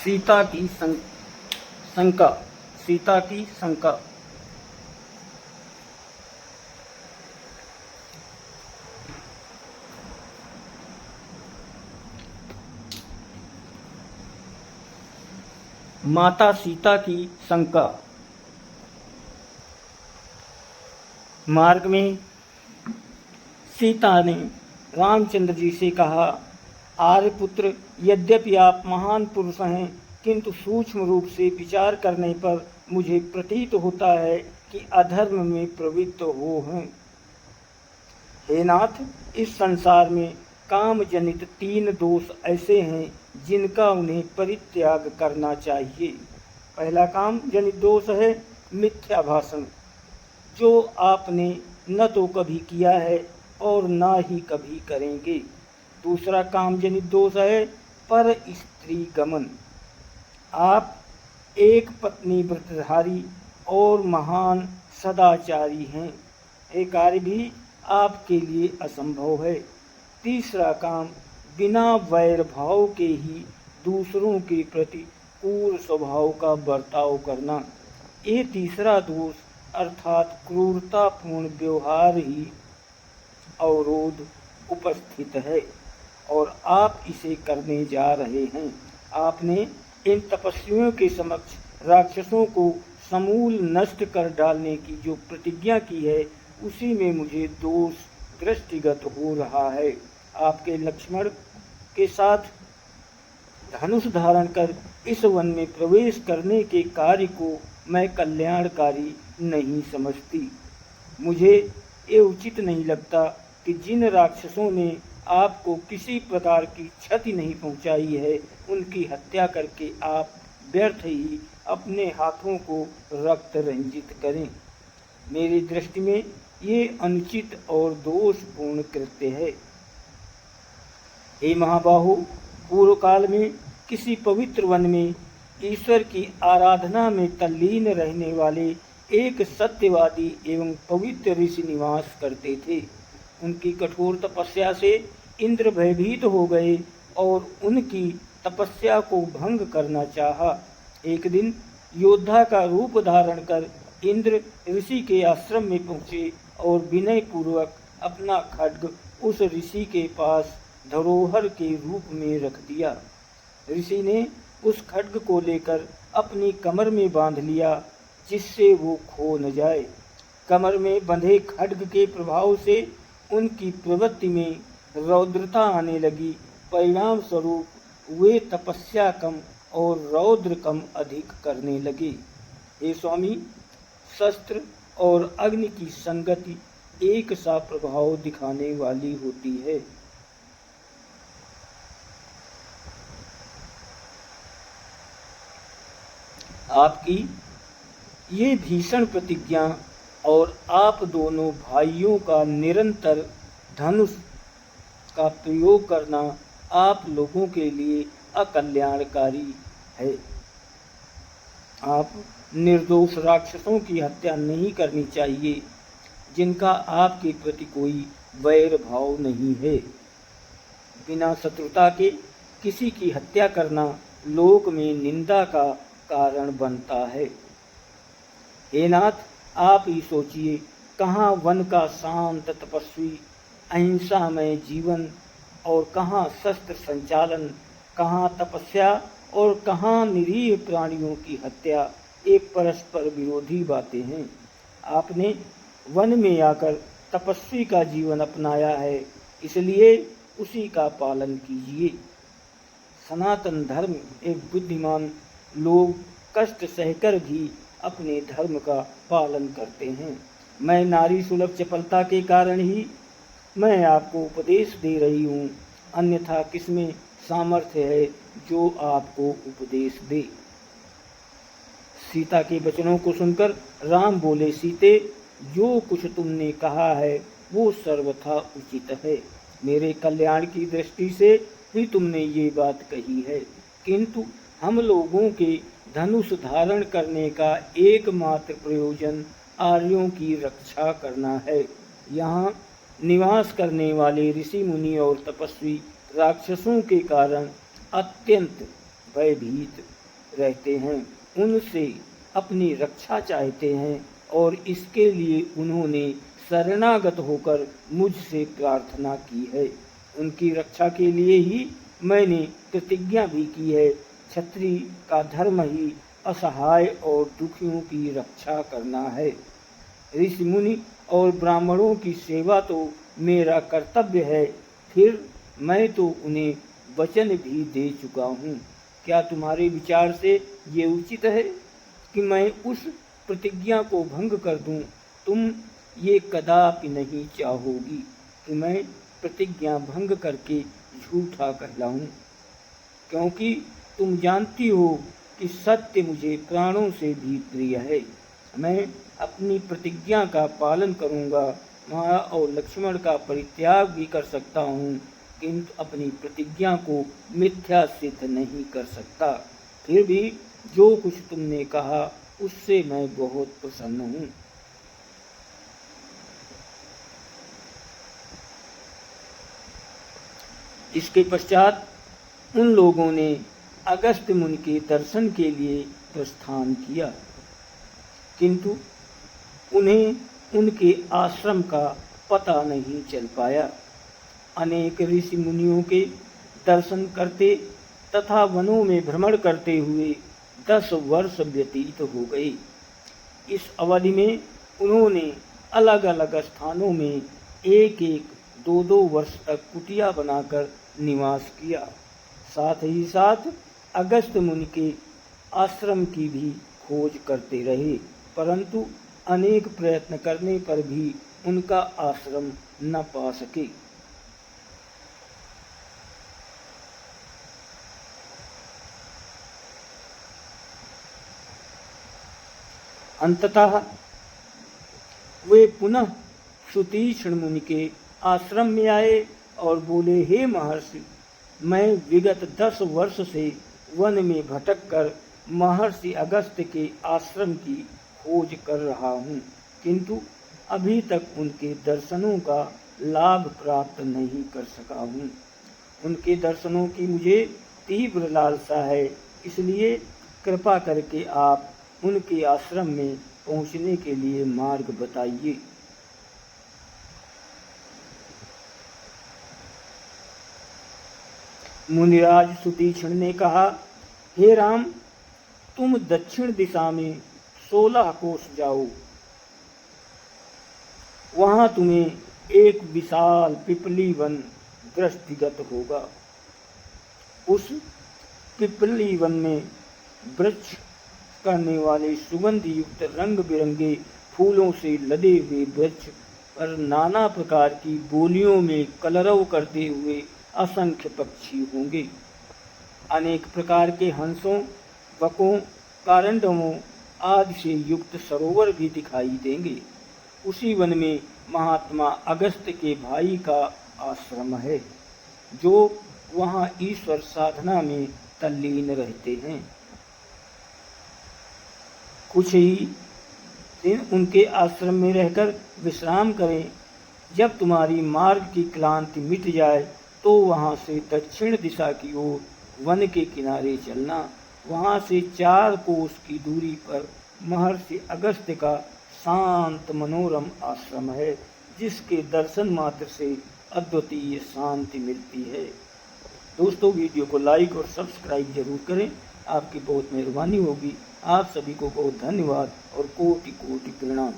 सीता की शंका। सीता की शंका। माता सीता की शंका। मार्ग में सीता ने रामचंद्र जी से कहा, आर्यपुत्र, यद्यपि आप महान पुरुष हैं, किंतु सूक्ष्म रूप से विचार करने पर मुझे प्रतीत होता है कि अधर्म में प्रवृत्त हो हैं। हे नाथ, इस संसार में काम जनित 3 दोष ऐसे हैं जिनका उन्हें परित्याग करना चाहिए। पहला काम जनित दोष है मिथ्या भाषण, जो आपने न तो कभी किया है और न ही कभी करेंगे। दूसरा काम जनित दोष है पर स्त्री गमन। आप एक पत्नी व्रतधारी और महान सदाचारी हैं, ये कार्य भी आपके लिए असंभव है। तीसरा काम बिना वैर भाव के ही दूसरों के प्रति क्रूर स्वभाव का बर्ताव करना, ये तीसरा दोष अर्थात क्रूरतापूर्ण व्यवहार ही अवरोध उपस्थित है और आप इसे करने जा रहे हैं। आपने इन तपस्वियों के समक्ष राक्षसों को समूल नष्ट कर डालने की जो प्रतिज्ञा की है, उसी में मुझे दोष दृष्टिगत हो रहा है। आपके लक्ष्मण के साथ धनुष धारण कर इस वन में प्रवेश करने के कार्य को मैं कल्याणकारी नहीं समझती। मुझे ये उचित नहीं लगता कि जिन राक्षसों ने आपको किसी प्रकार की क्षति नहीं पहुंचाई है, उनकी हत्या करके आप व्यर्थ ही अपने हाथों को रक्त रंजित करें। मेरी दृष्टि में ये अनुचित और दोषपूर्ण कृत्य है। हे महाबाहु, पूर्व काल में किसी पवित्र वन में ईश्वर की आराधना में तल्लीन रहने वाले एक सत्यवादी एवं पवित्र ऋषि निवास करते थे। उनकी कठोर तपस्या से इंद्र भयभीत हो गए और उनकी तपस्या को भंग करना चाहा। एक दिन योद्धा का रूप धारण कर इंद्र ऋषि के आश्रम में पहुँचे और विनय पूर्वक अपना खड्ग उस ऋषि के पास धरोहर के रूप में रख दिया। ऋषि ने उस खड्ग को लेकर अपनी कमर में बांध लिया, जिससे वो खो न जाए। कमर में बंधे खड्ग के प्रभाव से उनकी प्रवृत्ति में रौद्रता आने लगी। परिणाम स्वरूप वे तपस्या कम और रौद्र कम अधिक करने लगे। हे स्वामी, शस्त्र और अग्नि की संगति एक सा प्रभाव दिखाने वाली होती है। आपकी ये भीषण प्रतिज्ञा और आप दोनों भाइयों का निरंतर धनुष का प्रयोग करना आप लोगों के लिए अकल्याणकारी है। आप निर्दोष राक्षसों की हत्या नहीं करनी चाहिए, जिनका आपके प्रति कोई वैर भाव नहीं है। बिना शत्रुता के किसी की हत्या करना लोक में निंदा का कारण बनता है। हे नाथ, आप ही सोचिए, कहाँ वन का शांत तपस्वी अहिंसामय जीवन और कहाँ शस्त्र संचालन, कहाँ तपस्या और कहाँ निरीह प्राणियों की हत्या, एक परस्पर विरोधी बातें हैं। आपने वन में आकर तपस्वी का जीवन अपनाया है, इसलिए उसी का पालन कीजिए। सनातन धर्म एक बुद्धिमान लोग कष्ट सहकर भी अपने धर्म का पालन करते हैं। मैं नारी सुलभ चपलता के कारण ही मैं आपको उपदेश दे रही हूँ, अन्यथा किसमें सामर्थ्य है जो आपको उपदेश दे। सीता के वचनों को सुनकर राम बोले, सीते, जो कुछ तुमने कहा है वो सर्वथा उचित है। मेरे कल्याण की दृष्टि से ही तुमने ये बात कही है, किंतु हम लोगों के धनुष धारण करने का एकमात्र प्रयोजन आर्यों की रक्षा करना है। यहाँ निवास करने वाले ऋषि मुनि और तपस्वी राक्षसों के कारण अत्यंत भयभीत रहते हैं, उनसे अपनी रक्षा चाहते हैं और इसके लिए उन्होंने शरणागत होकर मुझसे प्रार्थना की है। उनकी रक्षा के लिए ही मैंने प्रतिज्ञा भी की है। क्षत्रिय का धर्म ही असहाय और दुखियों की रक्षा करना है। ऋषि मुनि और ब्राह्मणों की सेवा तो मेरा कर्तव्य है, फिर मैं तो उन्हें वचन भी दे चुका हूँ। क्या तुम्हारे विचार से ये उचित है कि मैं उस प्रतिज्ञा को भंग कर दूं? तुम ये कदापि नहीं चाहोगी कि मैं प्रतिज्ञा भंग करके झूठा कहलाऊं, क्योंकि तुम जानती हो कि सत्य मुझे प्राणों से भी प्रिय है। मैं अपनी प्रतिज्ञा का पालन करूंगा। माँ और लक्ष्मण का परित्याग भी कर सकता हूँ, किंतु अपनी प्रतिज्ञा को मिथ्या सिद्ध नहीं कर सकता। फिर भी जो कुछ तुमने कहा उससे मैं बहुत प्रसन्न हूँ। इसके पश्चात उन लोगों ने अगस्त मुनि के दर्शन के लिए प्रस्थान किया, किंतु उन्हें उनके आश्रम का पता नहीं चल पाया। अनेक ऋषि मुनियों के दर्शन करते तथा वनों में भ्रमण करते हुए 10 वर्ष व्यतीत हो गए। इस अवधि में उन्होंने अलग अलग स्थानों में एक एक 2-2 वर्ष तक कुटिया बनाकर निवास किया। साथ ही साथ अगस्त मुनि के आश्रम की भी खोज करते रहे, परंतु अनेक प्रयत्न करने पर भी उनका आश्रम न पा सके। अंततः वे पुनः सुतीक्ष्ण मुनि के आश्रम में आए और बोले, हे महर्षि, मैं विगत 10 वर्ष से वन में भटक कर महर्षि अगस्त के आश्रम की खोज कर रहा हूँ, किंतु अभी तक उनके दर्शनों का लाभ प्राप्त नहीं कर सका हूँ। उनके दर्शनों की मुझे तीव्र लालसा है, इसलिए कृपा करके आप उनके आश्रम में पहुँचने के लिए मार्ग बताइए। मुनिराज सुतीक्ष्ण ने कहा, हे राम, तुम दक्षिण दिशा में 16 कोस जाओ। वहां तुम्हें एक विशाल पिपली वन दृष्टिगत होगा। उस पिपली वन में वृक्ष करने वाले सुगंध युक्त रंग बिरंगे फूलों से लदे हुए वृक्ष पर नाना प्रकार की बोलियों में कलरव करते हुए असंख्य पक्षी होंगे। अनेक प्रकार के हंसों, बकों, कारंडवों आदि से युक्त सरोवर भी दिखाई देंगे। उसी वन में महात्मा अगस्त के भाई का आश्रम है, जो वहाँ ईश्वर साधना में तल्लीन रहते हैं। कुछ ही दिन उनके आश्रम में रहकर विश्राम करें। जब तुम्हारी मार्ग की क्लांति मिट जाए तो वहाँ से दक्षिण दिशा की ओर वन के किनारे चलना। वहाँ से 4 कोस की दूरी पर महर्षि अगस्त का शांत मनोरम आश्रम है, जिसके दर्शन मात्र से अद्वितीय शांति मिलती है। दोस्तों, वीडियो को लाइक और सब्सक्राइब जरूर करें, आपकी बहुत मेहरबानी होगी। आप सभी को बहुत धन्यवाद और कोटि कोटि प्रणाम।